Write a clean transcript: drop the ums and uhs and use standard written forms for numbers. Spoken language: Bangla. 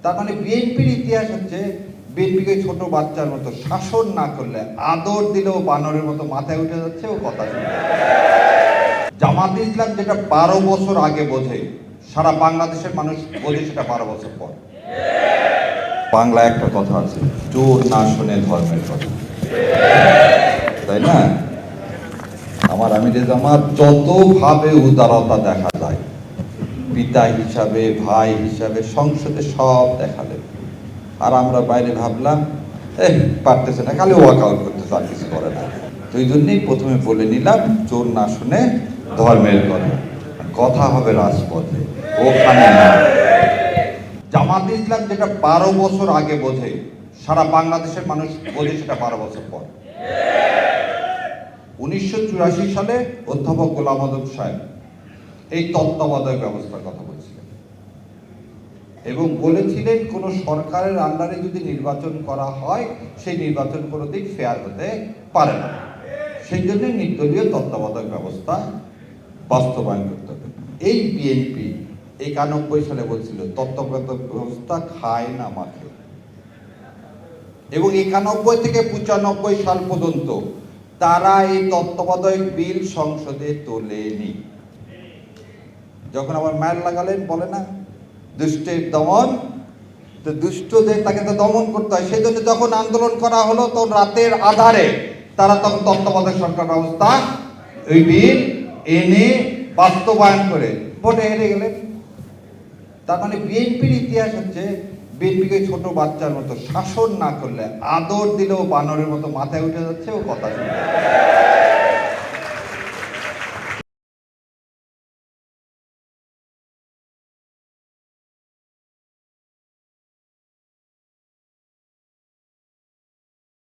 তার মানে বিএনপির ইতিহাস হচ্ছে বিএনপিকে ছোট বাচ্চার মতো শাসন না করলে, আদর দিলেও বানরের মতো মাথায় উঠে যাচ্ছে ও কথা শুনে। জামাত ইসলাম যেটা 12 বছর আগে বোঝে, সারা বাংলাদেশের মানুষ বোঝে সেটা 12 বছর পর। বাংলা একটা কথা আছে, চোর না শুনে ধর্মের কথা, তাই না? আমার আমিরে জামাত যতভাবে উদারতা দেখা যায়, পিতা হিসাবে, ভাই হিসাবে, সংসদে সব দেখালেন। আর আমরা বাইরে ভাবলাম পারতেছে না, খালি ওয়াকআউট করতেছে, আর কিছু করে না। তো এই জন্যই প্রথমে বলে নিলাম, চোর না শুনে ধর্মের কথা, কথা হবে রাজপথে, ওখানে না। জামাত ইসলাম যেটা 12 বছর আগে বোঝে, সারা বাংলাদেশের মানুষ বোঝে সেটা 12 বছর পর। 1984 সালে অধ্যাপক গোলাম আযম সাহেব এই তত্ত্বাবধায়ক ব্যবস্থার কথা বলছিলেন এবং বলেছিলেন কোন সরকারের আন্ডারে যদি নির্বাচন করা হয়, সেই নির্বাচন কোনোদিন ফেয়ার হতে পারে না। সেই জন্য নির্দলীয় তত্ত্বাবধায়ক ব্যবস্থা বাস্তবায়ন করতে হবে। এই বিএনপি 91 সালে বলছিল তত্ত্বাবধায়ক ব্যবস্থা খায় না মাখে, এবং 91 থেকে 95 সাল পর্যন্ত তারা এই তত্ত্বাবধায়ক বিল সংসদে তোলেনি। যখন আবার মায়ের লাগালেন, বলে না দুষ্টের দমন, তো দুষ্টদের তাকে তো দমন করতে হয়। সেই জন্য যখন আন্দোলন করা হলো, তখন রাতের আধারে তারা তখন তত্ত্বাবধায়ক সরকার ব্যবস্থা ওই বিল এনে বাস্তবায়ন করে ভোটে হেরে গেলেন। তার মানে বিএনপির ইতিহাস হচ্ছে বিএনপিকে ছোট বাচ্চার মতো শাসন না করলে, আদর দিলেও বানরের মতো মাথায় উঠে যাচ্ছে ও কথা শুনে।